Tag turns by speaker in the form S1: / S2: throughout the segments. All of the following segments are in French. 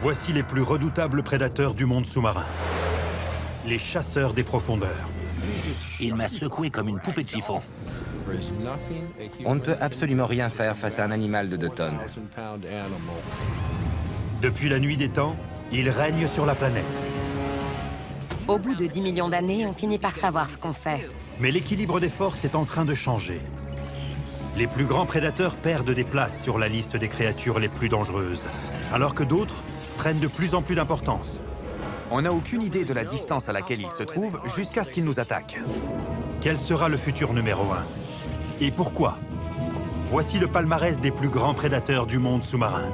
S1: Voici les plus redoutables prédateurs du monde sous-marin. Les chasseurs des profondeurs.
S2: Il m'a secoué comme une poupée de chiffon.
S3: On ne peut absolument rien faire face à un animal de 2 tonnes.
S1: Depuis la nuit des temps, ils règnent sur la planète.
S4: Au bout de 10 millions d'années, on finit par savoir ce qu'on fait.
S1: Mais l'équilibre des forces est en train de changer. Les plus grands prédateurs perdent des places sur la liste des créatures les plus dangereuses, alors que d'autres prennent de plus en plus d'importance.
S5: On n'a aucune idée de la distance à laquelle il se trouve jusqu'à ce qu'il nous attaque.
S1: Quel sera le futur numéro 1? Et pourquoi? Voici le palmarès des plus grands prédateurs du monde sous-marin.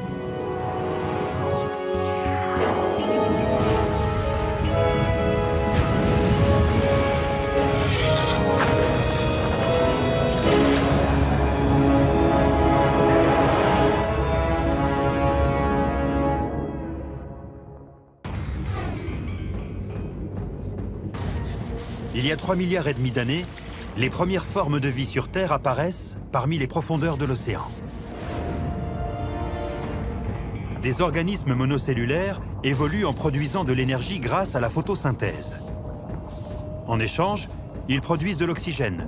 S1: Il y a 3,5 milliards d'années, les premières formes de vie sur Terre apparaissent parmi les profondeurs de l'océan. Des organismes monocellulaires évoluent en produisant de l'énergie grâce à la photosynthèse. En échange, ils produisent de l'oxygène,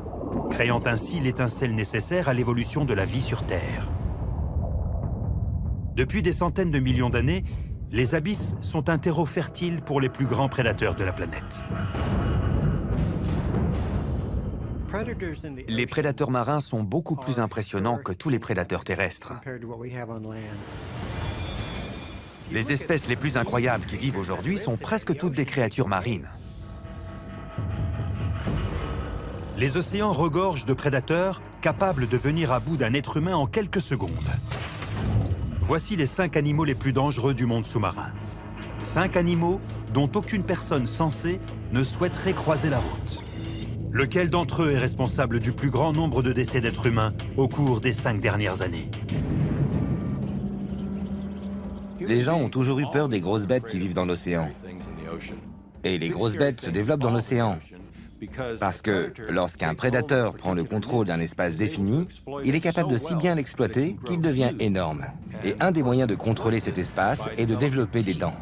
S1: créant ainsi l'étincelle nécessaire à l'évolution de la vie sur Terre. Depuis des centaines de millions d'années, les abysses sont un terreau fertile pour les plus grands prédateurs de la planète.
S5: Les prédateurs marins sont beaucoup plus impressionnants que tous les prédateurs terrestres. Les espèces les plus incroyables qui vivent aujourd'hui sont presque toutes des créatures marines.
S1: Les océans regorgent de prédateurs capables de venir à bout d'un être humain en quelques secondes. Voici les 5 animaux les plus dangereux du monde sous-marin. 5 animaux dont aucune personne sensée ne souhaiterait croiser la route. Lequel d'entre eux est responsable du plus grand nombre de décès d'êtres humains au cours des 5 dernières années?
S3: Les gens ont toujours eu peur des grosses bêtes qui vivent dans l'océan. Et les grosses bêtes se développent dans l'océan. Parce que lorsqu'un prédateur prend le contrôle d'un espace défini, il est capable de si bien l'exploiter qu'il devient énorme. Et un des moyens de contrôler cet espace est de développer des dents.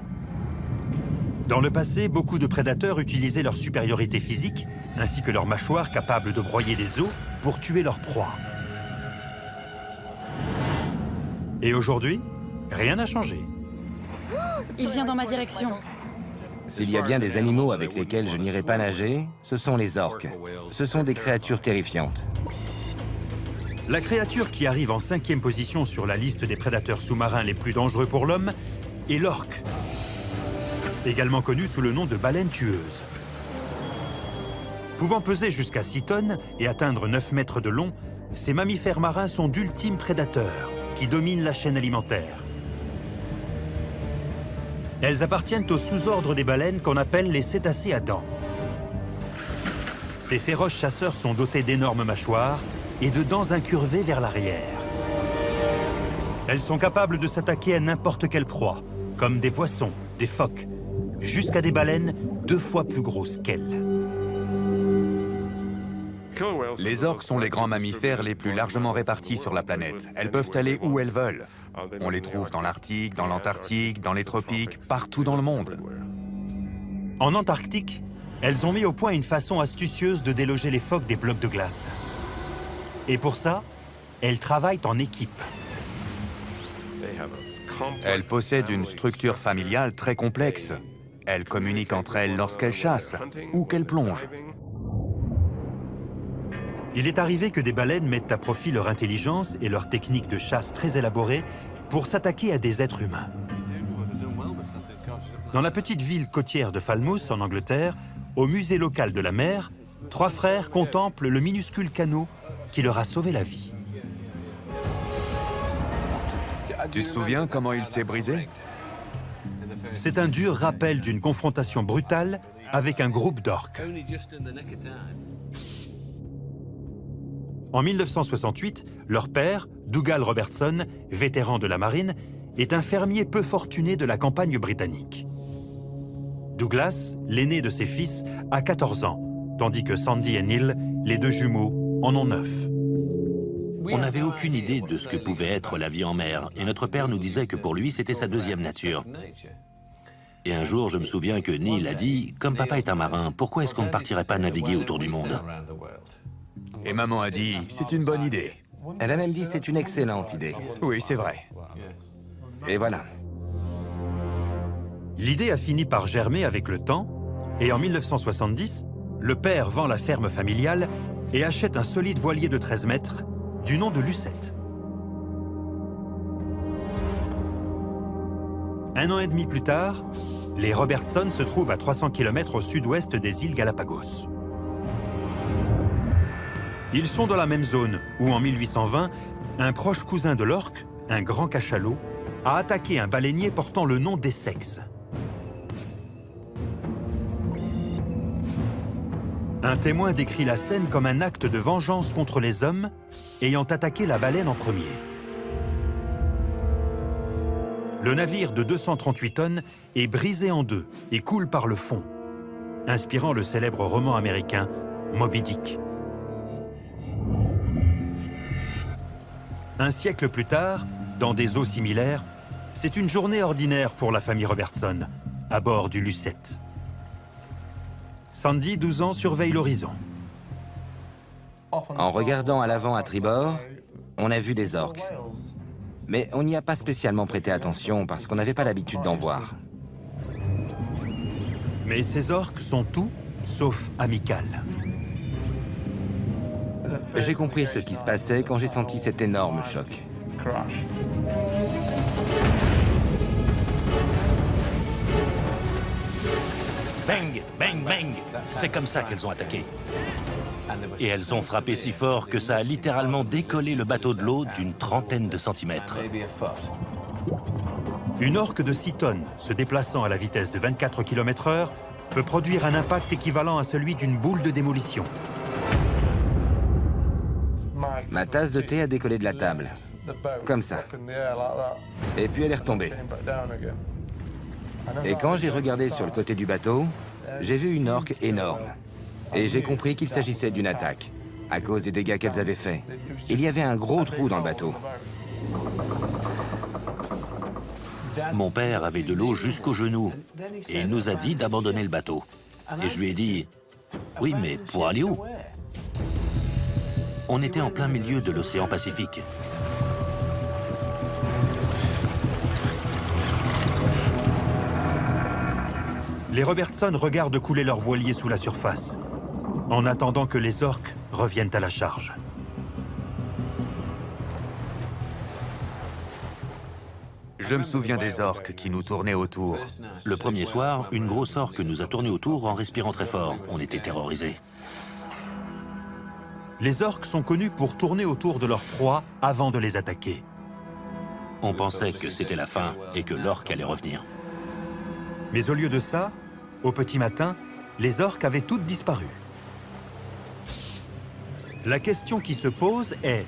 S1: Dans le passé, beaucoup de prédateurs utilisaient leur supériorité physique, ainsi que leurs mâchoires capables de broyer les os pour tuer leur proie. Et aujourd'hui, rien n'a changé.
S6: Il vient dans ma direction.
S3: S'il y a bien des animaux avec lesquels je n'irai pas nager, ce sont les orques. Ce sont des créatures terrifiantes.
S1: La créature qui arrive en 5e position sur la liste des prédateurs sous-marins les plus dangereux pour l'homme est l'orque, également connue sous le nom de baleine tueuse. Pouvant peser jusqu'à 6 tonnes et atteindre 9 mètres de long, ces mammifères marins sont d'ultimes prédateurs qui dominent la chaîne alimentaire. Elles appartiennent au sous-ordre des baleines qu'on appelle les cétacés à dents. Ces féroces chasseurs sont dotés d'énormes mâchoires et de dents incurvées vers l'arrière. Elles sont capables de s'attaquer à n'importe quelle proie, comme des poissons, des phoques, jusqu'à des baleines 2 fois plus grosses qu'elles.
S5: Les orques sont les grands mammifères les plus largement répartis sur la planète. Elles peuvent aller où elles veulent. On les trouve dans l'Arctique, dans l'Antarctique, dans les tropiques, partout dans le monde.
S1: En Antarctique, elles ont mis au point une façon astucieuse de déloger les phoques des blocs de glace. Et pour ça, elles travaillent en équipe.
S5: Elles possèdent une structure familiale très complexe. Elles communiquent entre elles lorsqu'elles chassent ou qu'elles plongent.
S1: Il est arrivé que des baleines mettent à profit leur intelligence et leur technique de chasse très élaborée pour s'attaquer à des êtres humains. Dans la petite ville côtière de Falmouth, en Angleterre, au musée local de la mer, 3 frères contemplent le minuscule canot qui leur a sauvé la vie.
S5: Tu te souviens comment il s'est brisé?
S1: C'est un dur rappel d'une confrontation brutale avec un groupe d'orques. En 1968, leur père, Dougal Robertson, vétéran de la marine, est un fermier peu fortuné de la campagne britannique. Douglas, l'aîné de ses fils, a 14 ans, tandis que Sandy et Neil, les 2 jumeaux, en ont 9.
S2: On n'avait aucune idée de ce que pouvait être la vie en mer, et notre père nous disait que pour lui, c'était sa deuxième nature. Et un jour, je me souviens que Neil a dit « Comme papa est un marin, pourquoi est-ce qu'on ne partirait pas naviguer autour du monde ?»
S5: Et maman a dit, c'est une bonne idée.
S3: Elle a même dit c'est une excellente idée.
S5: Oui, c'est vrai.
S3: Et voilà.
S1: L'idée a fini par germer avec le temps, et en 1970, le père vend la ferme familiale et achète un solide voilier de 13 mètres du nom de Lucette. Un an et demi plus tard, les Robertson se trouvent à 300 km au sud-ouest des îles Galapagos. Ils sont dans la même zone où, en 1820, un proche cousin de l'orque, un grand cachalot, a attaqué un baleinier portant le nom d'Essex. Un témoin décrit la scène comme un acte de vengeance contre les hommes ayant attaqué la baleine en premier. Le navire de 238 tonnes est brisé en deux et coule par le fond, inspirant le célèbre roman américain Moby Dick. Un siècle plus tard, dans des eaux similaires, c'est une journée ordinaire pour la famille Robertson, à bord du Lucette. Sandy, 12 ans, surveille l'horizon.
S3: En regardant à l'avant à tribord, on a vu des orques. Mais on n'y a pas spécialement prêté attention parce qu'on n'avait pas l'habitude d'en voir.
S1: Mais ces orques sont tout sauf amicales.
S3: J'ai compris ce qui se passait quand j'ai senti cet énorme choc.
S2: Bang, bang, bang! C'est comme ça qu'elles ont attaqué. Et elles ont frappé si fort que ça a littéralement décollé le bateau de l'eau d'une trentaine de centimètres.
S1: Une orque de 6 tonnes, se déplaçant à la vitesse de 24 km/h, peut produire un impact équivalent à celui d'une boule de démolition.
S3: Ma tasse de thé a décollé de la table. Comme ça. Et puis elle est retombée. Et quand j'ai regardé sur le côté du bateau, j'ai vu une orque énorme. Et j'ai compris qu'il s'agissait d'une attaque, à cause des dégâts qu'elles avaient faits. Il y avait un gros trou dans le bateau.
S2: Mon père avait de l'eau jusqu'aux genoux et il nous a dit d'abandonner le bateau. Et je lui ai dit « Oui, mais pour aller où ?» On était en plein milieu de l'océan Pacifique.
S1: Les Robertson regardent couler leur voilier sous la surface, en attendant que les orques reviennent à la charge.
S5: Je me souviens des orques qui nous tournaient autour.
S2: Le premier soir, une grosse orque nous a tourné autour en respirant très fort. On était terrorisés.
S1: Les orques sont connus pour tourner autour de leur proie avant de les attaquer.
S2: On pensait que c'était la fin et que l'orque allait revenir.
S1: Mais au lieu de ça, au petit matin, les orques avaient toutes disparu. La question qui se pose est: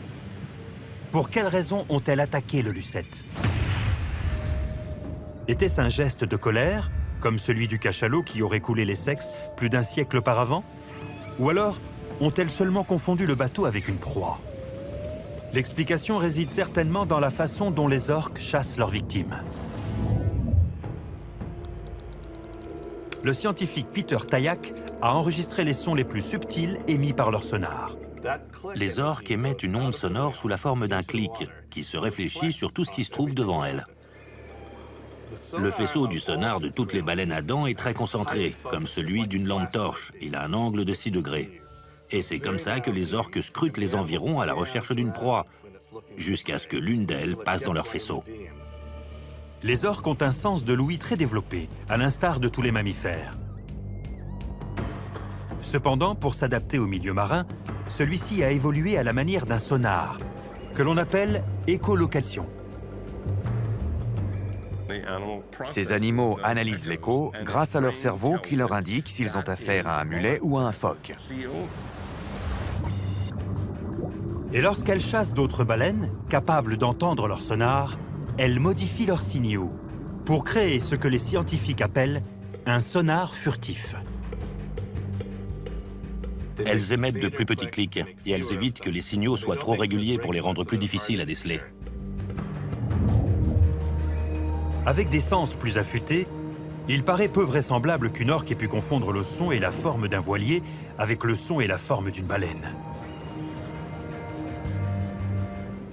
S1: pour quelles raisons ont-elles attaqué le Lucette? Était-ce un geste de colère, comme celui du cachalot qui aurait coulé l'Essex plus d'un siècle auparavant? Ou alors ont-elles seulement confondu le bateau avec une proie? L'explication réside certainement dans la façon dont les orques chassent leurs victimes. Le scientifique Peter Tayak a enregistré les sons les plus subtils émis par leur sonar.
S2: Les orques émettent une onde sonore sous la forme d'un clic qui se réfléchit sur tout ce qui se trouve devant elles. Le faisceau du sonar de toutes les baleines à dents est très concentré, comme celui d'une lampe torche. Il a un angle de 6 degrés. Et c'est comme ça que les orques scrutent les environs à la recherche d'une proie, jusqu'à ce que l'une d'elles passe dans leur faisceau.
S1: Les orques ont un sens de l'ouïe très développé, à l'instar de tous les mammifères. Cependant, pour s'adapter au milieu marin, celui-ci a évolué à la manière d'un sonar, que l'on appelle écholocation.
S5: Ces animaux analysent l'écho grâce à leur cerveau qui leur indique s'ils ont affaire à un mulet ou à un phoque.
S1: Et lorsqu'elles chassent d'autres baleines, capables d'entendre leur sonar, elles modifient leurs signaux pour créer ce que les scientifiques appellent un sonar furtif.
S2: Elles émettent de plus petits clics et elles évitent que les signaux soient trop réguliers pour les rendre plus difficiles à déceler.
S1: Avec des sens plus affûtés, il paraît peu vraisemblable qu'une orque ait pu confondre le son et la forme d'un voilier avec le son et la forme d'une baleine.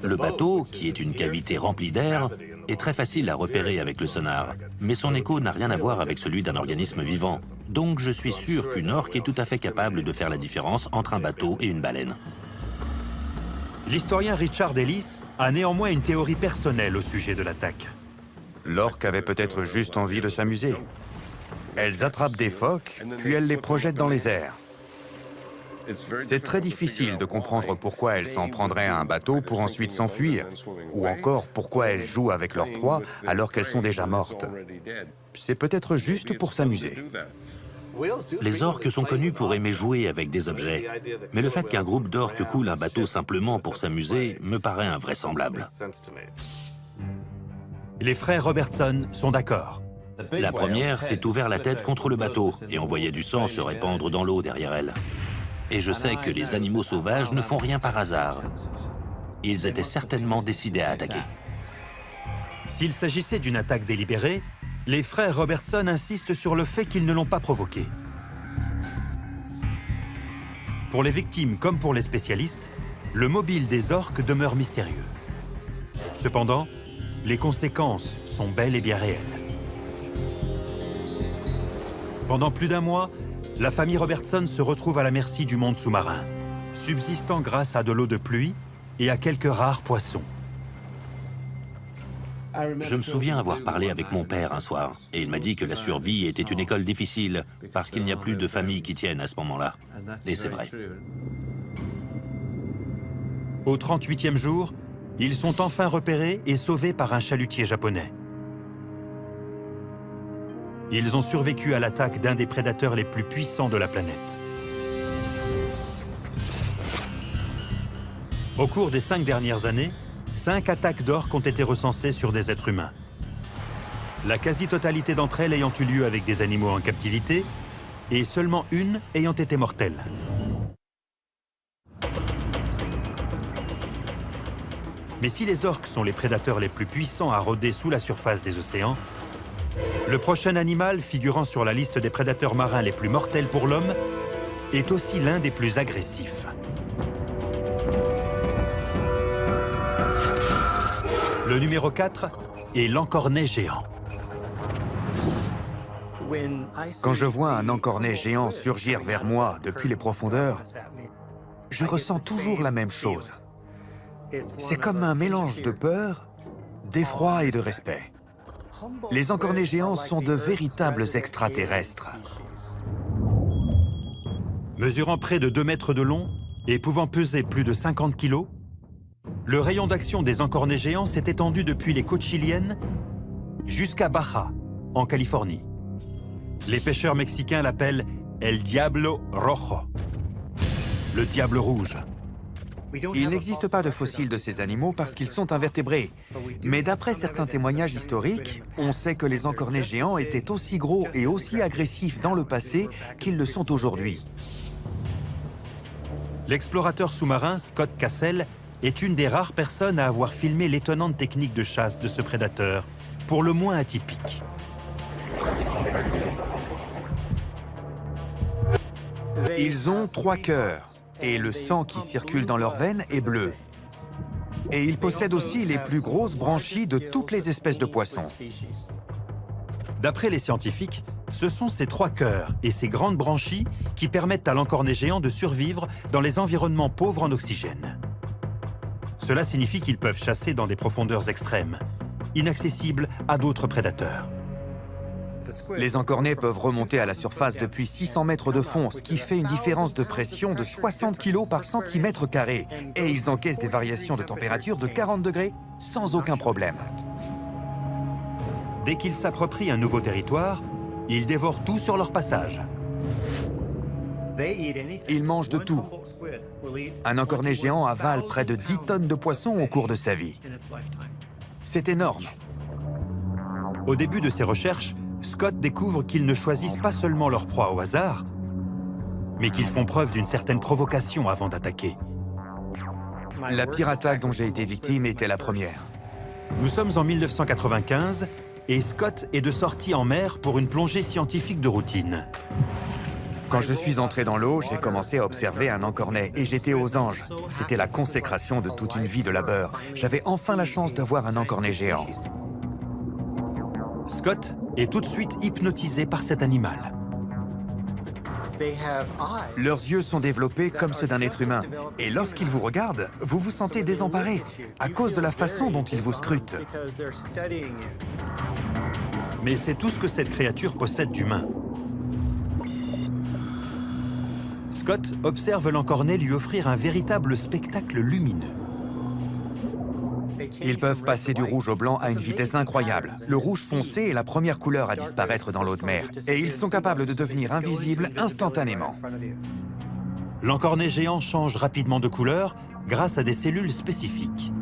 S2: Le bateau, qui est une cavité remplie d'air, est très facile à repérer avec le sonar, mais son écho n'a rien à voir avec celui d'un organisme vivant. Donc je suis sûr qu'une orque est tout à fait capable de faire la différence entre un bateau et une baleine.
S1: L'historien Richard Ellis a néanmoins une théorie personnelle au sujet de l'attaque.
S5: L'orque avait peut-être juste envie de s'amuser. Elles attrapent des phoques, puis elles les projettent dans les airs. C'est très difficile de comprendre pourquoi elles s'en prendraient à un bateau pour ensuite s'enfuir, ou encore pourquoi elles jouent avec leur proie alors qu'elles sont déjà mortes. C'est peut-être juste pour s'amuser.
S2: Les orques sont connus pour aimer jouer avec des objets, mais le fait qu'un groupe d'orques coule un bateau simplement pour s'amuser me paraît invraisemblable.
S1: Les frères Robertson sont d'accord.
S2: La première s'est ouvert la tête contre le bateau et envoyait du sang se répandre dans l'eau derrière elle. Et je sais que les animaux sauvages ne font rien par hasard. Ils étaient certainement décidés à attaquer.
S1: S'il s'agissait d'une attaque délibérée, les frères Robertson insistent sur le fait qu'ils ne l'ont pas provoquée. Pour les victimes comme pour les spécialistes, le mobile des orques demeure mystérieux. Cependant, les conséquences sont bel et bien réelles. Pendant plus d'un mois, la famille Robertson se retrouve à la merci du monde sous-marin, subsistant grâce à de l'eau de pluie et à quelques rares poissons.
S2: Je me souviens avoir parlé avec mon père un soir, et il m'a dit que la survie était une école difficile, parce qu'il n'y a plus de familles qui tiennent à ce moment-là. Et c'est vrai.
S1: Au 38e jour, ils sont enfin repérés et sauvés par un chalutier japonais. Ils ont survécu à l'attaque d'un des prédateurs les plus puissants de la planète. Au cours des 5 dernières années, 5 attaques d'orques ont été recensées sur des êtres humains. La quasi-totalité d'entre elles ayant eu lieu avec des animaux en captivité, et seulement une ayant été mortelle. Mais si les orques sont les prédateurs les plus puissants à rôder sous la surface des océans, le prochain animal figurant sur la liste des prédateurs marins les plus mortels pour l'homme est aussi l'un des plus agressifs. Le numéro 4 est l'encornet géant.
S5: Quand je vois un encornet géant surgir vers moi depuis les profondeurs, je ressens toujours la même chose. C'est comme un mélange de peur, d'effroi et de respect. Les encornets géants sont de véritables extraterrestres.
S1: Mesurant près de 2 mètres de long et pouvant peser plus de 50 kilos, le rayon d'action des encornets géants s'est étendu depuis les côtes chiliennes jusqu'à Baja, en Californie. Les pêcheurs mexicains l'appellent El Diablo Rojo, le diable rouge.
S5: Il n'existe pas de fossiles de ces animaux parce qu'ils sont invertébrés. Mais d'après certains témoignages historiques, on sait que les encornets géants étaient aussi gros et aussi agressifs dans le passé qu'ils le sont aujourd'hui.
S1: L'explorateur sous-marin Scott Cassell est une des rares personnes à avoir filmé l'étonnante technique de chasse de ce prédateur, pour le moins atypique.
S5: Ils ont 3 cœurs, et le sang qui circule dans leurs veines est bleu. Et ils possèdent aussi les plus grosses branchies de toutes les espèces de poissons.
S1: D'après les scientifiques, ce sont ces 3 cœurs et ces grandes branchies qui permettent à l'encornet géant de survivre dans les environnements pauvres en oxygène. Cela signifie qu'ils peuvent chasser dans des profondeurs extrêmes, inaccessibles à d'autres prédateurs.
S5: Les encornets peuvent remonter à la surface depuis 600 mètres de fond, ce qui fait une différence de pression de 60 kg par centimètre carré. Et ils encaissent des variations de température de 40 degrés sans aucun problème.
S1: Dès qu'ils s'approprient un nouveau territoire, ils dévorent tout sur leur passage.
S5: Ils mangent de tout. Un encornet géant avale près de 10 tonnes de poissons au cours de sa vie. C'est énorme.
S1: Au début de ses recherches, Scott découvre qu'ils ne choisissent pas seulement leur proie au hasard, mais qu'ils font preuve d'une certaine provocation avant d'attaquer.
S5: La pire attaque dont j'ai été victime était la première.
S1: Nous sommes en 1995 et Scott est de sortie en mer pour une plongée scientifique de routine.
S5: Quand je suis entré dans l'eau, j'ai commencé à observer un encornet et j'étais aux anges. C'était la consécration de toute une vie de labeur. J'avais enfin la chance de voir un encornet géant.
S1: Scott est tout de suite hypnotisé par cet animal.
S5: Leurs yeux sont développés comme ceux d'un être humain. Et lorsqu'ils vous regardent, vous vous sentez désemparé à cause de la façon dont ils vous scrutent.
S1: Mais c'est tout ce que cette créature possède d'humain. Scott observe l'encornet lui offrir un véritable spectacle lumineux.
S5: Ils peuvent passer du rouge au blanc à une vitesse incroyable. Le rouge foncé est la première couleur à disparaître dans l'eau de mer. Et ils sont capables de devenir invisibles instantanément.
S1: L'encornet géant change rapidement de couleur grâce à des cellules spécifiques.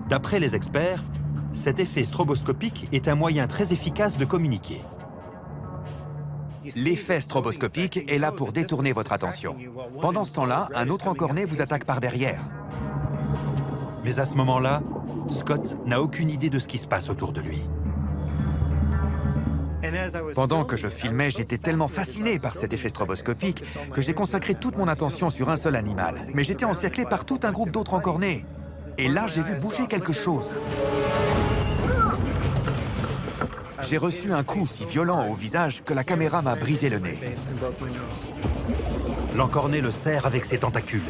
S1: D'après les experts, cet effet stroboscopique est un moyen très efficace de communiquer.
S5: L'effet stroboscopique est là pour détourner votre attention. Pendant ce temps-là, un autre encornet vous attaque par derrière.
S1: Mais à ce moment-là, Scott n'a aucune idée de ce qui se passe autour de lui.
S5: Pendant que je filmais, j'étais tellement fasciné par cet effet stroboscopique que j'ai consacré toute mon attention sur un seul animal. Mais j'étais encerclé par tout un groupe d'autres encornets. Et là, j'ai vu bouger quelque chose. J'ai reçu un coup si violent au visage que la caméra m'a brisé le nez.
S1: L'encornet le serre avec ses tentacules.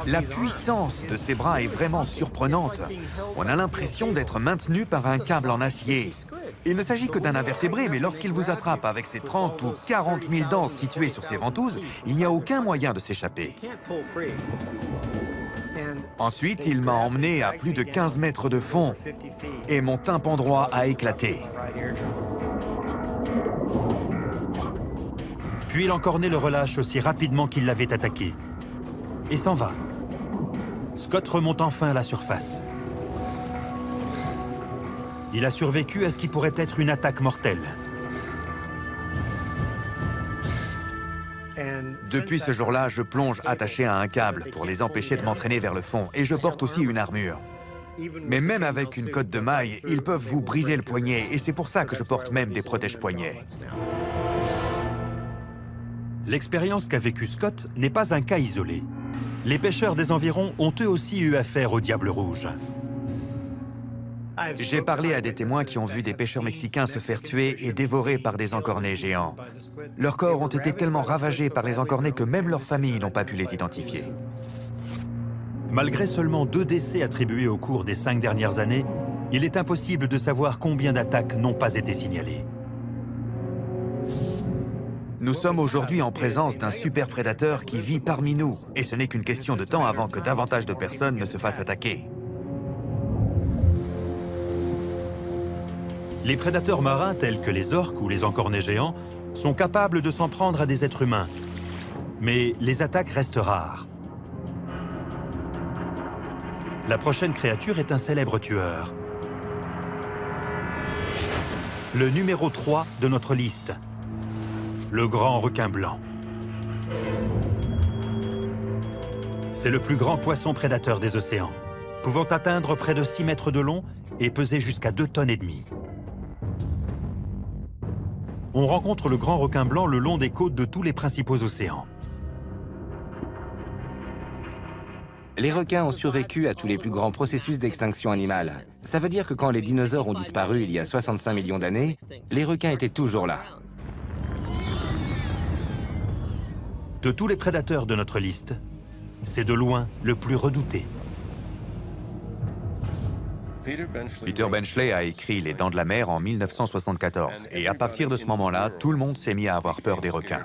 S5: La puissance de ses bras est vraiment surprenante. On a l'impression d'être maintenu par un câble en acier. Il ne s'agit que d'un invertébré, mais lorsqu'il vous attrape avec ses 30 ou 40 000 dents situées sur ses ventouses, il n'y a aucun moyen de s'échapper. Ensuite, il m'a emmené à plus de 15 mètres de fond et mon tympan droit a éclaté.
S1: Puis l'encornet le relâche aussi rapidement qu'il l'avait attaqué et s'en va. Scott remonte enfin à la surface. Il a survécu à ce qui pourrait être une attaque mortelle.
S5: Depuis ce jour-là, je plonge attaché à un câble pour les empêcher de m'entraîner vers le fond et je porte aussi une armure. Mais même avec une cotte de maille, ils peuvent vous briser le poignet et c'est pour ça que je porte même des protège-poignets.
S1: L'expérience qu'a vécue Scott n'est pas un cas isolé. Les pêcheurs des environs ont eux aussi eu affaire au diable rouge.
S5: J'ai parlé à des témoins qui ont vu des pêcheurs mexicains se faire tuer et dévorer par des encornets géants. Leurs corps ont été tellement ravagés par les encornets que même leurs familles n'ont pas pu les identifier.
S1: Malgré seulement 2 décès attribués au cours des 5 dernières années, il est impossible de savoir combien d'attaques n'ont pas été signalées.
S5: Nous sommes aujourd'hui en présence d'un super prédateur qui vit parmi nous, et ce n'est qu'une question de temps avant que davantage de personnes ne se fassent attaquer.
S1: Les prédateurs marins tels que les orques ou les encornets géants sont capables de s'en prendre à des êtres humains. Mais les attaques restent rares. La prochaine créature est un célèbre tueur. Le numéro 3 de notre liste. Le grand requin blanc. C'est le plus grand poisson prédateur des océans, pouvant atteindre près de 6 mètres de long et peser jusqu'à 2,5 tonnes. On rencontre le grand requin blanc le long des côtes de tous les principaux océans.
S3: Les requins ont survécu à tous les plus grands processus d'extinction animale. Ça veut dire que quand les dinosaures ont disparu il y a 65 millions d'années, les requins étaient toujours là.
S1: De tous les prédateurs de notre liste, c'est de loin le plus redouté.
S5: Peter Benchley a écrit Les Dents de la mer en 1974. Et à partir de ce moment-là, tout le monde s'est mis à avoir peur des requins.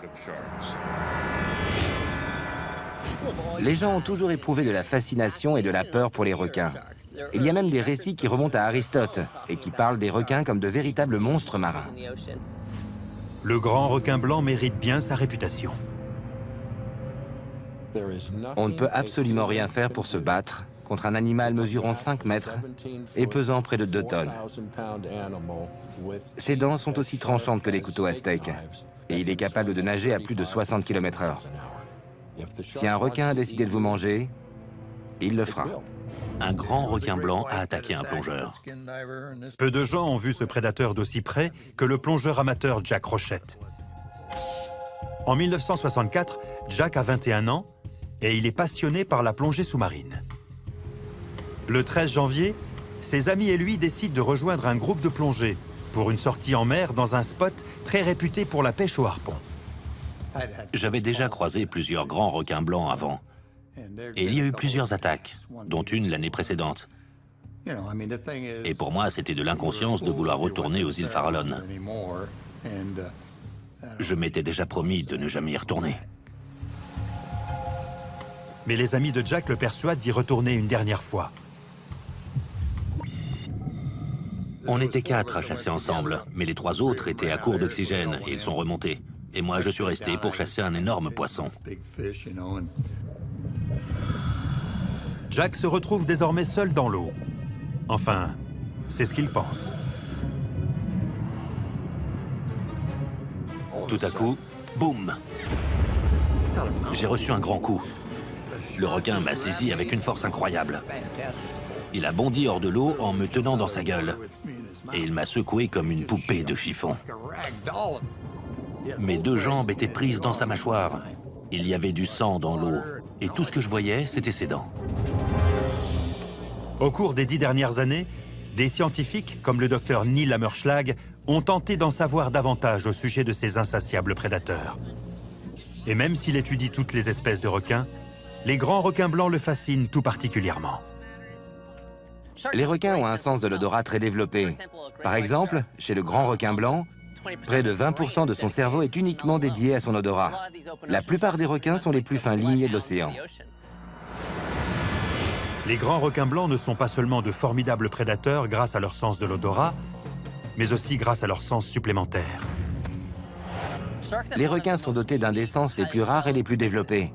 S3: Les gens ont toujours éprouvé de la fascination et de la peur pour les requins. Il y a même des récits qui remontent à Aristote et qui parlent des requins comme de véritables monstres marins.
S1: Le grand requin blanc mérite bien sa réputation.
S3: On ne peut absolument rien faire pour se battre contre un animal mesurant 5 mètres et pesant près de 2 tonnes. Ses dents sont aussi tranchantes que des couteaux aztèques et il est capable de nager à plus de 60 km/h. Si un requin a décidé de vous manger, il le fera.
S2: Un grand requin blanc a attaqué un plongeur.
S1: Peu de gens ont vu ce prédateur d'aussi près que le plongeur amateur Jack Rochette. En 1964, Jack a 21 ans et il est passionné par la plongée sous-marine. Le 13 janvier, ses amis et lui décident de rejoindre un groupe de plongée pour une sortie en mer dans un spot très réputé pour la pêche au harpon.
S2: J'avais déjà croisé plusieurs grands requins blancs avant. Et il y a eu plusieurs attaques, dont une l'année précédente. Et pour moi, c'était de l'inconscience de vouloir retourner aux îles Farallon. Je m'étais déjà promis de ne jamais y retourner.
S1: Mais les amis de Jack le persuadent d'y retourner une dernière fois.
S2: On était 4 à chasser ensemble, mais les 3 autres étaient à court d'oxygène et ils sont remontés. Et moi, je suis resté pour chasser un énorme poisson.
S1: Jack se retrouve désormais seul dans l'eau. Enfin, c'est ce qu'il pense.
S2: Tout à coup, boum! J'ai reçu un grand coup. Le requin m'a saisi avec une force incroyable. Il a bondi hors de l'eau en me tenant dans sa gueule. Et il m'a secoué comme une poupée de chiffon. Mes 2 jambes étaient prises dans sa mâchoire. Il y avait du sang dans l'eau. Et tout ce que je voyais, c'était ses dents.
S1: Au cours des 10 dernières années, des scientifiques, comme le docteur Neil Hammerschlag, ont tenté d'en savoir davantage au sujet de ces insatiables prédateurs. Et même s'il étudie toutes les espèces de requins, les grands requins blancs le fascinent tout particulièrement.
S3: Les requins ont un sens de l'odorat très développé. Par exemple, chez le grand requin blanc, près de 20% de son cerveau est uniquement dédié à son odorat. La plupart des requins sont les plus fins limiers de l'océan.
S1: Les grands requins blancs ne sont pas seulement de formidables prédateurs grâce à leur sens de l'odorat, mais aussi grâce à leur sens supplémentaire.
S3: Les requins sont dotés d'un des sens les plus rares et les plus développés.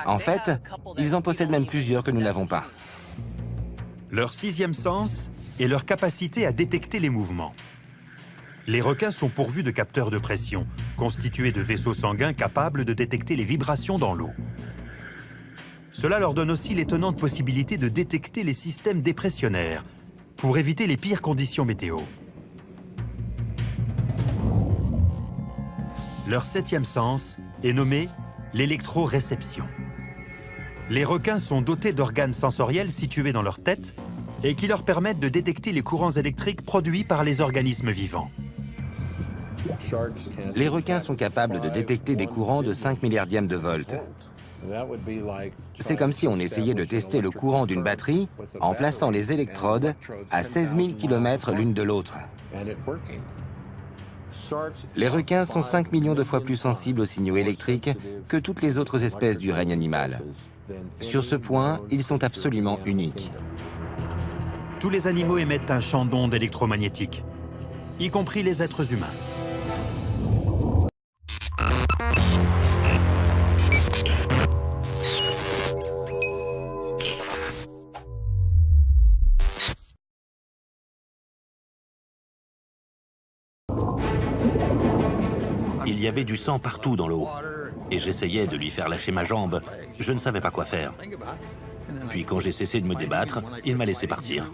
S3: En fait, ils en possèdent même plusieurs que nous n'avons pas.
S1: Leur 6e sens est leur capacité à détecter les mouvements. Les requins sont pourvus de capteurs de pression, constitués de vaisseaux sanguins capables de détecter les vibrations dans l'eau. Cela leur donne aussi l'étonnante possibilité de détecter les systèmes dépressionnaires pour éviter les pires conditions météo. Leur 7e sens est nommé l'électroréception. Les requins sont dotés d'organes sensoriels situés dans leur tête et qui leur permettent de détecter les courants électriques produits par les organismes vivants.
S3: Les requins sont capables de détecter des courants de 5 milliardièmes de volts. C'est comme si on essayait de tester le courant d'une batterie en plaçant les électrodes à 16 000 km l'une de l'autre. Les requins sont 5 millions de fois plus sensibles aux signaux électriques que toutes les autres espèces du règne animal. Sur ce point, ils sont absolument uniques.
S1: Tous les animaux émettent un champ d'ondes électromagnétiques, y compris les êtres humains.
S2: Il y avait du sang partout dans l'eau. Et j'essayais de lui faire lâcher ma jambe. Je ne savais pas quoi faire. Puis quand j'ai cessé de me débattre, il m'a laissé partir.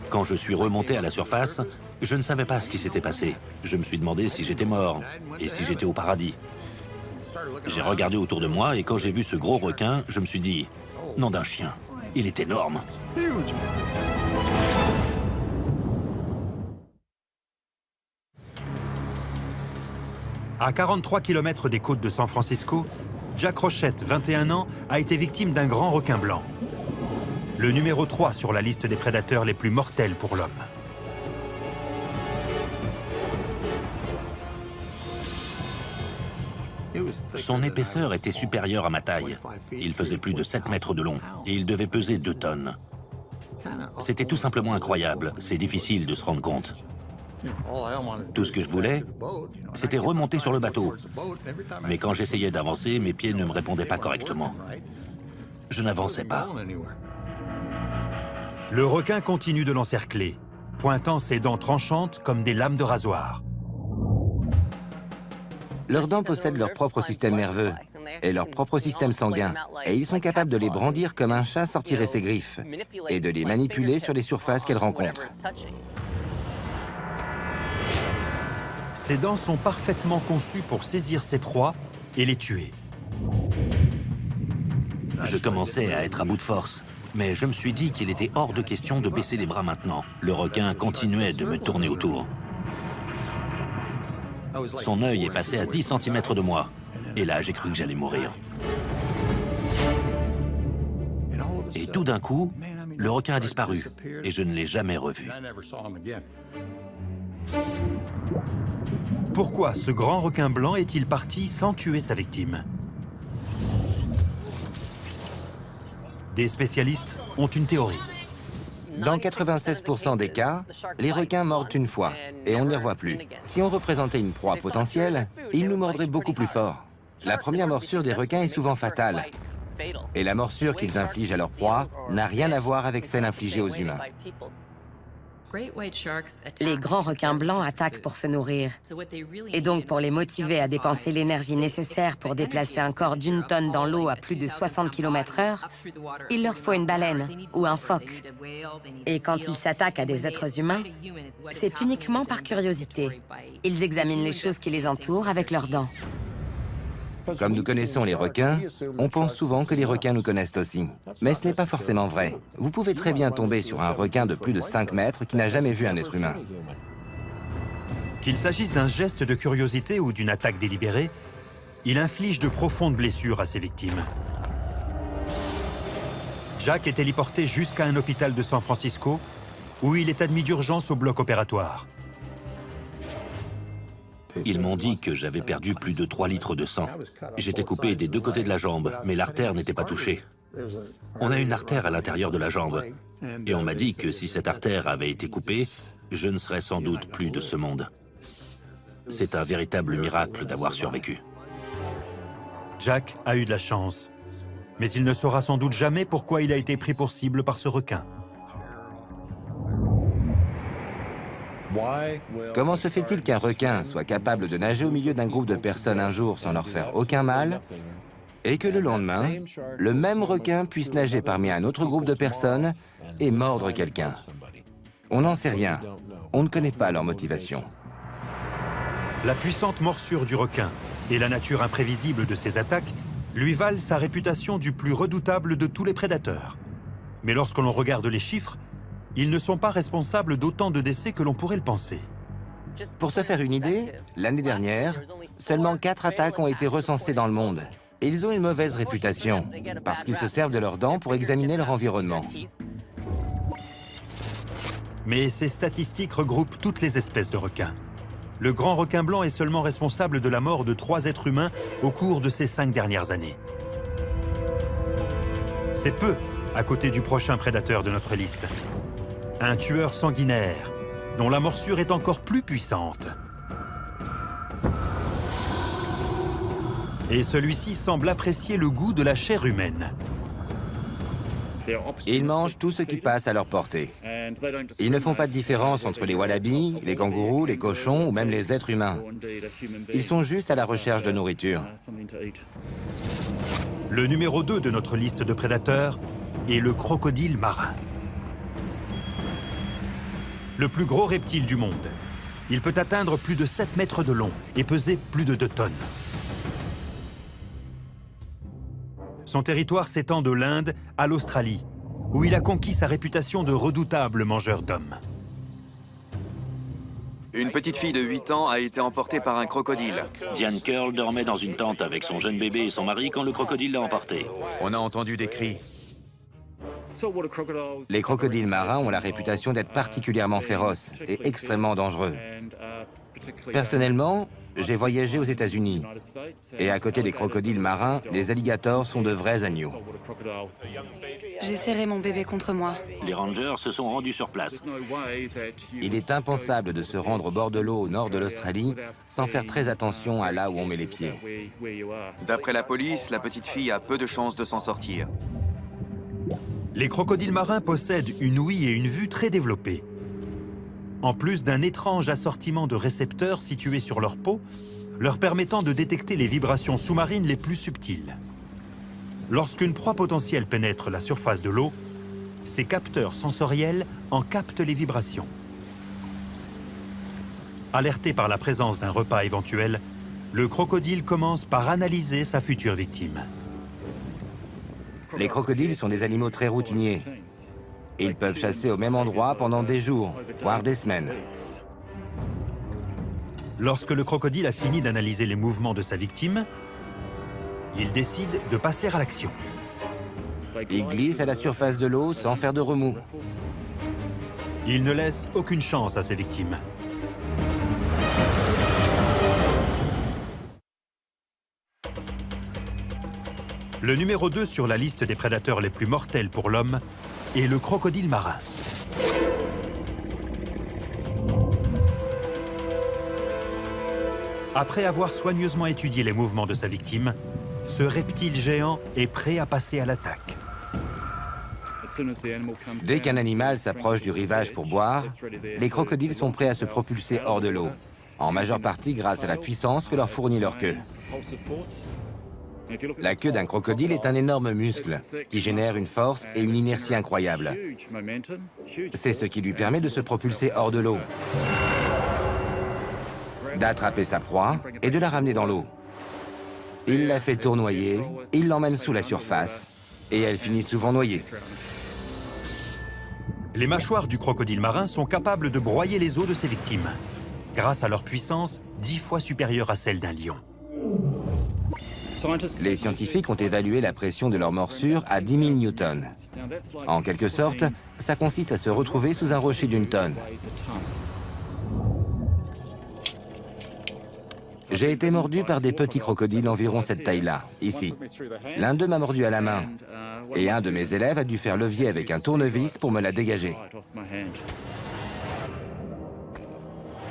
S2: Quand je suis remonté à la surface, je ne savais pas ce qui s'était passé. Je me suis demandé si j'étais mort et si j'étais au paradis. J'ai regardé autour de moi et quand j'ai vu ce gros requin, je me suis dit, nom d'un chien, il est énorme.
S1: À 43 km des côtes de San Francisco, Jack Rochette, 21 ans, a été victime d'un grand requin blanc. Le numéro 3 sur la liste des prédateurs les plus mortels pour l'homme.
S2: Son épaisseur était supérieure à ma taille. Il faisait plus de 7 mètres de long et il devait peser 2 tonnes. C'était tout simplement incroyable. C'est difficile de se rendre compte. Tout ce que je voulais, c'était remonter sur le bateau. Mais quand j'essayais d'avancer, mes pieds ne me répondaient pas correctement. Je n'avançais pas.
S1: Le requin continue de l'encercler, pointant ses dents tranchantes comme des lames de rasoir.
S3: Leurs dents possèdent leur propre système nerveux et leur propre système sanguin, et ils sont capables de les brandir comme un chat sortirait ses griffes et de les manipuler sur les surfaces qu'elles rencontrent.
S1: Ses dents sont parfaitement conçues pour saisir ses proies et les tuer.
S2: Je commençais à être à bout de force, mais je me suis dit qu'il était hors de question de baisser les bras maintenant. Le requin continuait de me tourner autour. Son œil est passé à 10 cm de moi. Et là, j'ai cru que j'allais mourir. Et tout d'un coup, le requin a disparu. Et je ne l'ai jamais revu.
S1: Pourquoi ce grand requin blanc est-il parti sans tuer sa victime? Des spécialistes ont une théorie.
S3: Dans 96% des cas, les requins mordent une fois et on ne les revoit plus. Si on représentait une proie potentielle, ils nous mordraient beaucoup plus fort. La première morsure des requins est souvent fatale. Et la morsure qu'ils infligent à leur proie n'a rien à voir avec celle infligée aux humains.
S4: Les grands requins blancs attaquent pour se nourrir. Et donc, pour les motiver à dépenser l'énergie nécessaire pour déplacer un corps d'1 tonne dans l'eau à plus de 60 km/h, il leur faut une baleine ou un phoque. Et quand ils s'attaquent à des êtres humains, c'est uniquement par curiosité. Ils examinent les choses qui les entourent avec leurs dents.
S3: Comme nous connaissons les requins, on pense souvent que les requins nous connaissent aussi. Mais ce n'est pas forcément vrai. Vous pouvez très bien tomber sur un requin de plus de 5 mètres qui n'a jamais vu un être humain.
S1: Qu'il s'agisse d'un geste de curiosité ou d'une attaque délibérée, il inflige de profondes blessures à ses victimes. Jack est téléporté jusqu'à un hôpital de San Francisco où il est admis d'urgence au bloc opératoire.
S2: Ils m'ont dit que j'avais perdu plus de 3 litres de sang. J'étais coupé des 2 côtés de la jambe, mais l'artère n'était pas touchée. On a une artère à l'intérieur de la jambe. Et on m'a dit que si cette artère avait été coupée, je ne serais sans doute plus de ce monde. C'est un véritable miracle d'avoir survécu.
S1: Jack a eu de la chance, mais il ne saura sans doute jamais pourquoi il a été pris pour cible par ce requin.
S3: Comment se fait-il qu'un requin soit capable de nager au milieu d'un groupe de personnes un jour sans leur faire aucun mal, et que le lendemain, le même requin puisse nager parmi un autre groupe de personnes et mordre quelqu'un? On n'en sait rien. On ne connaît pas leur motivation.
S1: La puissante morsure du requin et la nature imprévisible de ses attaques lui valent sa réputation du plus redoutable de tous les prédateurs. Mais lorsque l'on regarde les chiffres, ils ne sont pas responsables d'autant de décès que l'on pourrait le penser.
S3: Pour se faire une idée, l'année dernière, seulement 4 attaques ont été recensées dans le monde. Et ils ont une mauvaise réputation, parce qu'ils se servent de leurs dents pour examiner leur environnement.
S1: Mais ces statistiques regroupent toutes les espèces de requins. Le grand requin blanc est seulement responsable de la mort de 3 êtres humains au cours de ces 5 dernières années. C'est peu à côté du prochain prédateur de notre liste. Un tueur sanguinaire, dont la morsure est encore plus puissante. Et celui-ci semble apprécier le goût de la chair humaine.
S3: Ils mangent tout ce qui passe à leur portée. Ils ne font pas de différence entre les wallabies, les kangourous, les cochons ou même les êtres humains. Ils sont juste à la recherche de nourriture.
S1: Le numéro 2 de notre liste de prédateurs est le crocodile marin. Le plus gros reptile du monde. Il peut atteindre plus de 7 mètres de long et peser plus de 2 tonnes. Son territoire s'étend de l'Inde à l'Australie, où il a conquis sa réputation de redoutable mangeur d'hommes.
S7: Une petite fille de 8 ans a été emportée par un crocodile.
S2: Diane Curl dormait dans une tente avec son jeune bébé et son mari quand le crocodile l'a emporté.
S5: On a entendu des cris.
S3: Les crocodiles marins ont la réputation d'être particulièrement féroces et extrêmement dangereux. Personnellement, j'ai voyagé aux États-Unis. Et à côté des crocodiles marins, les alligators sont de vrais agneaux.
S6: J'ai serré mon bébé contre moi.
S2: Les rangers se sont rendus sur place.
S3: Il est impensable de se rendre au bord de l'eau au nord de l'Australie sans faire très attention à là où on met les pieds.
S7: D'après la police, la petite fille a peu de chances de s'en sortir.
S1: Les crocodiles marins possèdent une ouïe et une vue très développées. En plus d'un étrange assortiment de récepteurs situés sur leur peau, leur permettant de détecter les vibrations sous-marines les plus subtiles. Lorsqu'une proie potentielle pénètre la surface de l'eau, ces capteurs sensoriels en captent les vibrations. Alerté par la présence d'un repas éventuel, le crocodile commence par analyser sa future victime.
S3: Les crocodiles sont des animaux très routiniers. Ils peuvent chasser au même endroit pendant des jours, voire des semaines.
S1: Lorsque le crocodile a fini d'analyser les mouvements de sa victime, il décide de passer à l'action.
S3: Il glisse à la surface de l'eau sans faire de remous.
S1: Il ne laisse aucune chance à ses victimes. Le numéro 2 sur la liste des prédateurs les plus mortels pour l'homme est le crocodile marin. Après avoir soigneusement étudié les mouvements de sa victime, ce reptile géant est prêt à passer à l'attaque.
S3: Dès qu'un animal s'approche du rivage pour boire, les crocodiles sont prêts à se propulser hors de l'eau, en majeure partie grâce à la puissance que leur fournit leur queue. La queue d'un crocodile est un énorme muscle qui génère une force et une inertie incroyables. C'est ce qui lui permet de se propulser hors de l'eau, d'attraper sa proie et de la ramener dans l'eau. Il la fait tournoyer, il l'emmène sous la surface et elle finit souvent noyée.
S1: Les mâchoires du crocodile marin sont capables de broyer les os de ses victimes, grâce à leur puissance 10 fois supérieure à celle d'un lion.
S3: Les scientifiques ont évalué la pression de leur morsure à 10 000 newtons. En quelque sorte, ça consiste à se retrouver sous un rocher d'une tonne. J'ai été mordu par des petits crocodiles environ cette taille-là, ici. L'un d'eux m'a mordu à la main, et un de mes élèves a dû faire levier avec un tournevis pour me la dégager.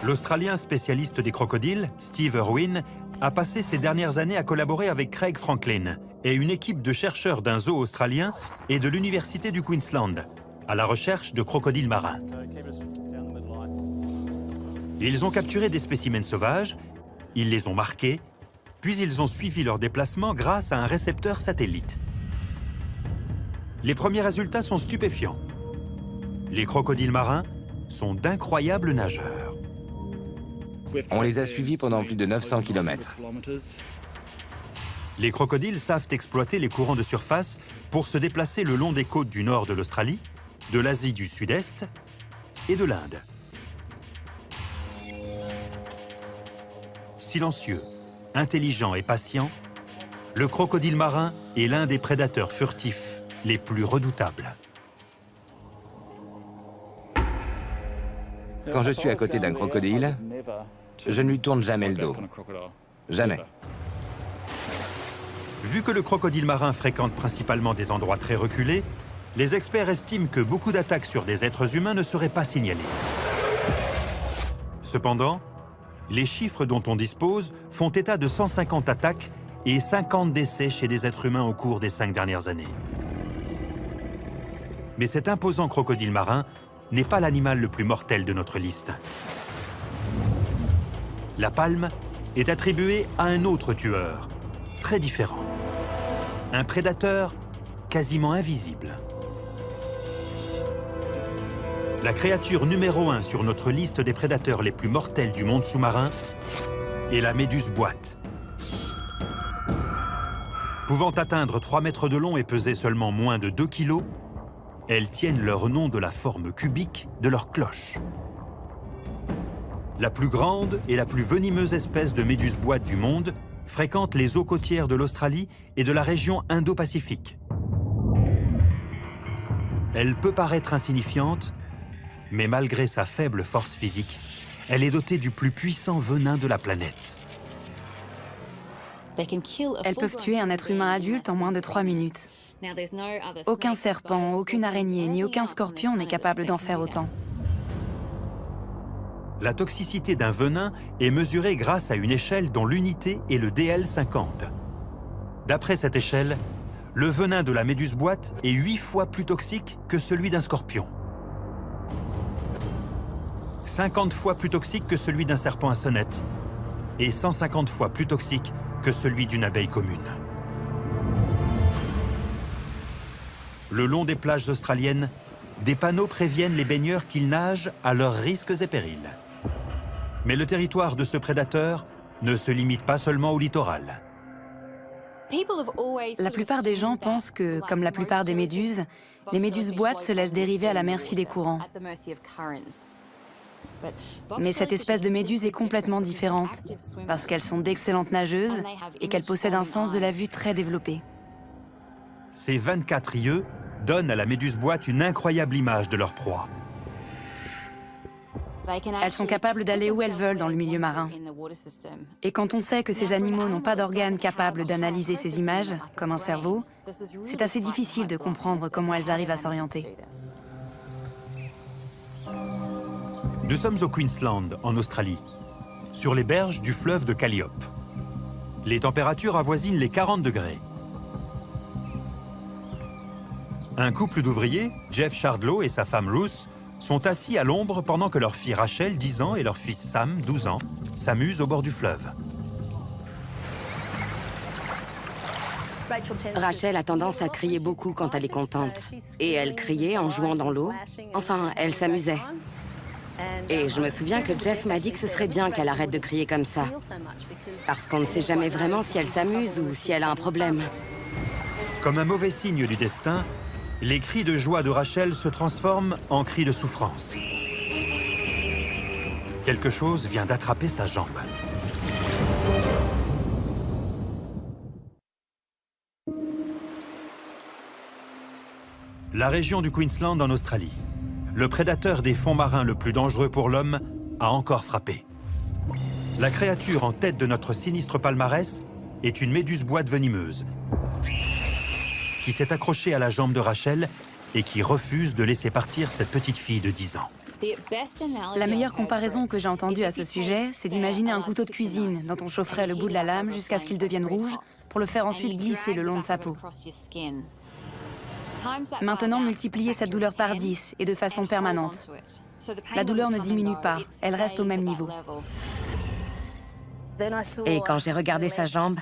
S1: L'Australien spécialiste des crocodiles, Steve Irwin, a passé ces dernières années à collaborer avec Craig Franklin et une équipe de chercheurs d'un zoo australien et de l'Université du Queensland, à la recherche de crocodiles marins. Ils ont capturé des spécimens sauvages, ils les ont marqués, puis ils ont suivi leur déplacement grâce à un récepteur satellite. Les premiers résultats sont stupéfiants. Les crocodiles marins sont d'incroyables nageurs.
S3: On les a suivis pendant plus de 900 km.
S1: Les crocodiles savent exploiter les courants de surface pour se déplacer le long des côtes du nord de l'Australie, de l'Asie du Sud-Est et de l'Inde. Silencieux, intelligent et patient, le crocodile marin est l'un des prédateurs furtifs les plus redoutables.
S3: Quand je suis à côté d'un crocodile, je ne lui tourne jamais le dos. Jamais.
S1: Vu que le crocodile marin fréquente principalement des endroits très reculés, les experts estiment que beaucoup d'attaques sur des êtres humains ne seraient pas signalées. Cependant, les chiffres dont on dispose font état de 150 attaques et 50 décès chez des êtres humains au cours des 5 dernières années. Mais cet imposant crocodile marin n'est pas l'animal le plus mortel de notre liste. La palme est attribuée à un autre tueur, très différent. Un prédateur quasiment invisible. La créature numéro 1 sur notre liste des prédateurs les plus mortels du monde sous-marin est la méduse boîte. Pouvant atteindre 3 mètres de long et peser seulement moins de 2 kilos, elles tiennent leur nom de la forme cubique de leur cloche. La plus grande et la plus venimeuse espèce de méduse boîte du monde fréquente les eaux côtières de l'Australie et de la région Indo-Pacifique. Elle peut paraître insignifiante, mais malgré sa faible force physique, elle est dotée du plus puissant venin de la planète.
S6: Elles peuvent tuer un être humain adulte en moins de 3 minutes. Aucun serpent, aucune araignée, ni aucun scorpion n'est capable d'en faire autant.
S1: La toxicité d'un venin est mesurée grâce à une échelle dont l'unité est le DL50. D'après cette échelle, le venin de la méduse-boîte est 8 fois plus toxique que celui d'un scorpion. 50 fois plus toxique que celui d'un serpent à sonnette. Et 150 fois plus toxique que celui d'une abeille commune. Le long des plages australiennes, des panneaux préviennent les baigneurs qu'ils nagent à leurs risques et périls. Mais le territoire de ce prédateur ne se limite pas seulement au littoral.
S6: La plupart des gens pensent que, comme la plupart des méduses, les méduses-boîtes se laissent dériver à la merci des courants. Mais cette espèce de méduse est complètement différente, parce qu'elles sont d'excellentes nageuses et qu'elles possèdent un sens de la vue très développé.
S1: Ces 24 yeux donnent à la méduse-boîte une incroyable image de leur proie.
S6: Elles sont capables d'aller où elles veulent dans le milieu marin. Et quand on sait que ces animaux n'ont pas d'organes capables d'analyser ces images, comme un cerveau, c'est assez difficile de comprendre comment elles arrivent à s'orienter.
S1: Nous sommes au Queensland, en Australie, sur les berges du fleuve de Calliope. Les températures avoisinent les 40 degrés. Un couple d'ouvriers, Jeff Chardlow et sa femme Ruth, sont assis à l'ombre pendant que leur fille Rachel, 10 ans, et leur fils Sam, 12 ans, s'amusent au bord du fleuve.
S4: Rachel a tendance à crier beaucoup quand elle est contente. Et elle criait en jouant dans l'eau. Enfin, elle s'amusait. Et je me souviens que Jeff m'a dit que ce serait bien qu'elle arrête de crier comme ça. Parce qu'on ne sait jamais vraiment si elle s'amuse ou si elle a un problème.
S1: Comme un mauvais signe du destin, les cris de joie de Rachel se transforment en cris de souffrance. Quelque chose vient d'attraper sa jambe. La région du Queensland en Australie. Le prédateur des fonds marins le plus dangereux pour l'homme a encore frappé. La créature en tête de notre sinistre palmarès est une méduse-boîte venimeuse qui s'est accrochée à la jambe de Rachel et qui refuse de laisser partir cette petite fille de 10 ans.
S6: La meilleure comparaison que j'ai entendue à ce sujet, c'est d'imaginer un couteau de cuisine dont on chaufferait le bout de la lame jusqu'à ce qu'il devienne rouge pour le faire ensuite glisser le long de sa peau. Maintenant, multipliez cette douleur par 10 et de façon permanente. La douleur ne diminue pas, elle reste au même niveau.
S4: Et quand j'ai regardé sa jambe,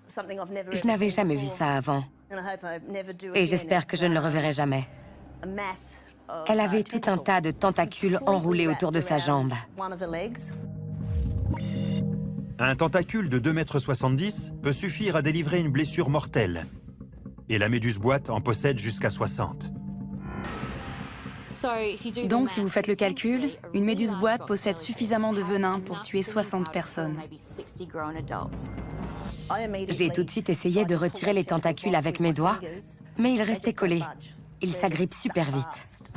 S4: je n'avais jamais vu ça avant. Et j'espère que je ne le reverrai jamais. Elle avait tout un tas de tentacules enroulés autour de sa jambe.
S1: Un tentacule de 2,70 m peut suffire à délivrer une blessure mortelle. Et la méduse-boîte en possède jusqu'à 60.
S6: Donc, si vous faites le calcul, une méduse-boîte possède suffisamment de venin pour tuer 60 personnes.
S4: J'ai tout de suite essayé de retirer les tentacules avec mes doigts, mais ils restaient collés. Ils s'agrippent super vite.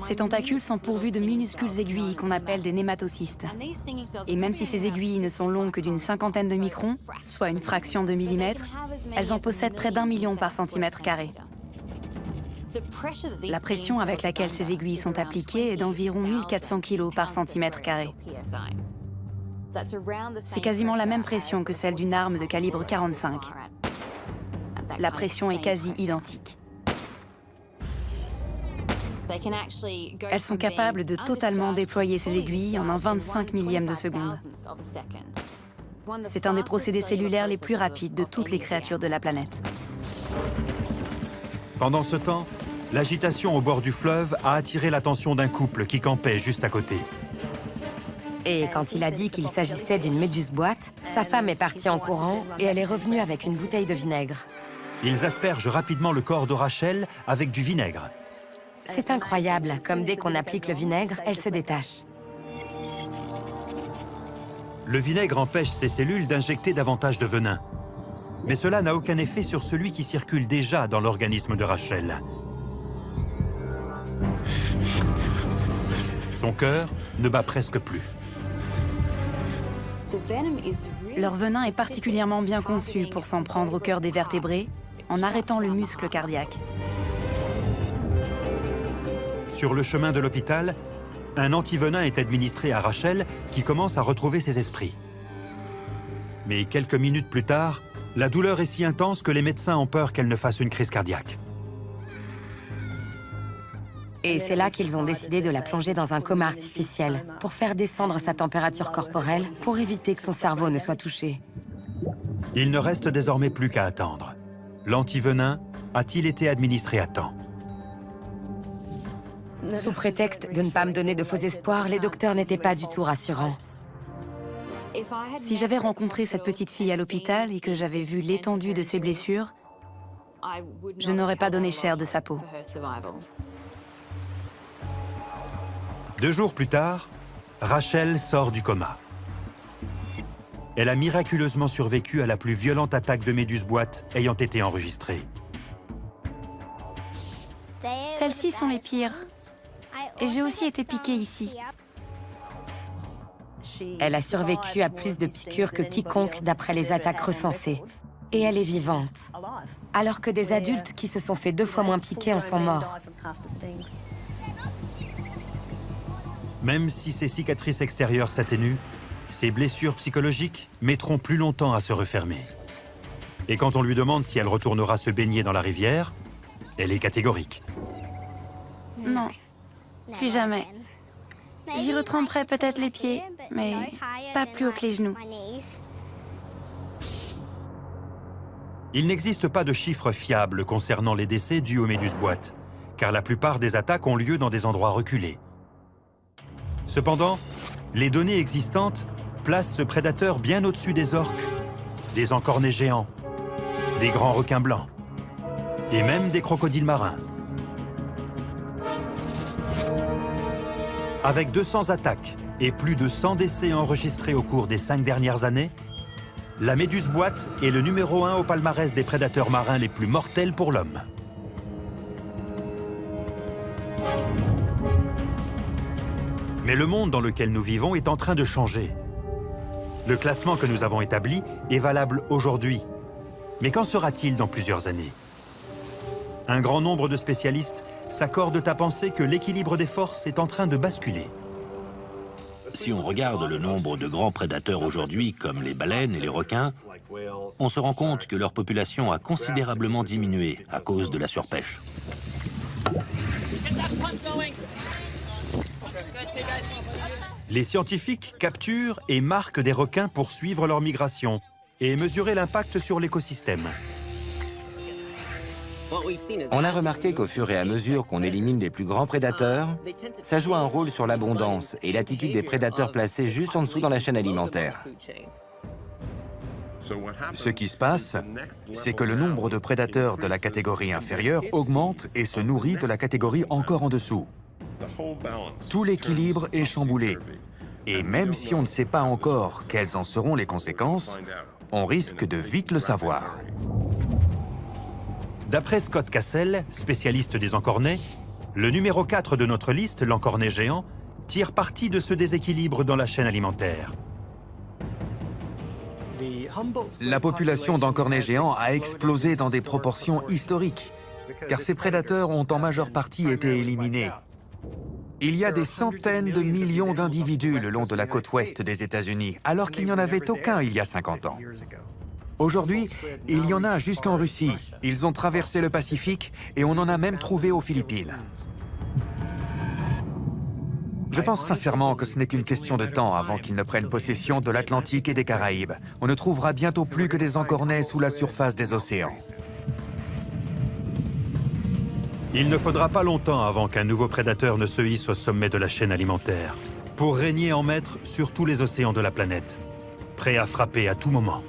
S6: Ces tentacules sont pourvus de minuscules aiguilles qu'on appelle des nématocystes. Et même si ces aiguilles ne sont longues que d'une cinquantaine de microns, soit une fraction de millimètre, elles en possèdent près d'1 million par centimètre carré. La pression avec laquelle ces aiguilles sont appliquées est d'environ 1400 kg par centimètre carré. C'est quasiment la même pression que celle d'une arme de calibre 45. La pression est quasi identique. Elles sont capables de totalement déployer ces aiguilles en un 25 millième de seconde. C'est un des procédés cellulaires les plus rapides de toutes les créatures de la planète.
S1: Pendant ce temps, l'agitation au bord du fleuve a attiré l'attention d'un couple qui campait juste à côté.
S4: Et quand il a dit qu'il s'agissait d'une méduse-boîte, sa femme est partie en courant et elle est revenue avec une bouteille de vinaigre.
S1: Ils aspergent rapidement le corps de Rachel avec du vinaigre.
S4: C'est incroyable, comme dès qu'on applique le vinaigre, elle se détache.
S1: Le vinaigre empêche ces cellules d'injecter davantage de venin. Mais cela n'a aucun effet sur celui qui circule déjà dans l'organisme de Rachel. Son cœur ne bat presque plus.
S6: Leur venin est particulièrement bien conçu pour s'en prendre au cœur des vertébrés, en arrêtant le muscle cardiaque.
S1: Sur le chemin de l'hôpital, un antivenin est administré à Rachel qui commence à retrouver ses esprits. Mais quelques minutes plus tard, La douleur est si intense que les médecins ont peur qu'elle ne fasse une crise cardiaque.
S4: Et c'est là qu'ils ont décidé de la plonger dans un coma artificiel pour faire descendre sa température corporelle pour éviter que son cerveau ne soit touché.
S1: Il ne reste désormais plus qu'à attendre. L'antivenin a-t-il été administré à temps?
S4: Sous prétexte de ne pas me donner de faux espoirs, les docteurs n'étaient pas du tout rassurants.
S6: Si j'avais rencontré cette petite fille à l'hôpital et que j'avais vu l'étendue de ses blessures, je n'aurais pas donné cher de sa peau.
S1: 2 jours plus tard, Rachel sort du coma. Elle a miraculeusement survécu à la plus violente attaque de méduse-boîte ayant été enregistrée.
S6: Celles-ci sont les pires. Et j'ai aussi été piquée ici.
S4: Elle a survécu à plus de piqûres que quiconque d'après les attaques recensées. Et elle est vivante. Alors que des adultes qui se sont fait 2 fois moins piquer en sont morts.
S1: Même si ses cicatrices extérieures s'atténuent, ses blessures psychologiques mettront plus longtemps à se refermer. Et quand on lui demande si elle retournera se baigner dans la rivière, elle est catégorique.
S6: Non, plus jamais. J'y retremperai peut-être les pieds, mais pas plus haut que les genoux.
S1: Il n'existe pas de chiffres fiables concernant les décès dus aux méduses-boîtes, car la plupart des attaques ont lieu dans des endroits reculés. Cependant, les données existantes placent ce prédateur bien au-dessus des orques, des encornets géants, des grands requins blancs et même des crocodiles marins. Avec 200 attaques et plus de 100 décès enregistrés au cours des 5 dernières années, la méduse-boîte est le numéro 1 au palmarès des prédateurs marins les plus mortels pour l'homme. Mais le monde dans lequel nous vivons est en train de changer. Le classement que nous avons établi est valable aujourd'hui. Mais qu'en sera-t-il dans plusieurs années? Un grand nombre de spécialistes s'accordent à penser que l'équilibre des forces est en train de basculer.
S2: Si on regarde le nombre de grands prédateurs aujourd'hui, comme les baleines et les requins, on se rend compte que leur population a considérablement diminué à cause de la surpêche.
S1: Les scientifiques capturent et marquent des requins pour suivre leur migration et mesurer l'impact sur l'écosystème.
S3: On a remarqué qu'au fur et à mesure qu'on élimine les plus grands prédateurs, ça joue un rôle sur l'abondance et l'attitude des prédateurs placés juste en dessous dans la chaîne alimentaire.
S5: Ce qui se passe, c'est que le nombre de prédateurs de la catégorie inférieure augmente et se nourrit de la catégorie encore en dessous. Tout l'équilibre est chamboulé. Et même si on ne sait pas encore quelles en seront les conséquences, on risque de vite le savoir.
S1: D'après Scott Cassell, spécialiste des encornets, le numéro 4 de notre liste, l'encornet géant, tire parti de ce déséquilibre dans la chaîne alimentaire.
S5: La population d'encornets géants a explosé dans des proportions historiques, car ces prédateurs ont en majeure partie été éliminés. Il y a des centaines de millions d'individus le long de la côte ouest des États-Unis, alors qu'il n'y en avait aucun il y a 50 ans. Aujourd'hui, il y en a jusqu'en Russie. Ils ont traversé le Pacifique et on en a même trouvé aux Philippines. Je pense sincèrement que ce n'est qu'une question de temps avant qu'ils ne prennent possession de l'Atlantique et des Caraïbes. On ne trouvera bientôt plus que des encornets sous la surface des océans.
S1: Il ne faudra pas longtemps avant qu'un nouveau prédateur ne se hisse au sommet de la chaîne alimentaire, pour régner en maître sur tous les océans de la planète, prêt à frapper à tout moment.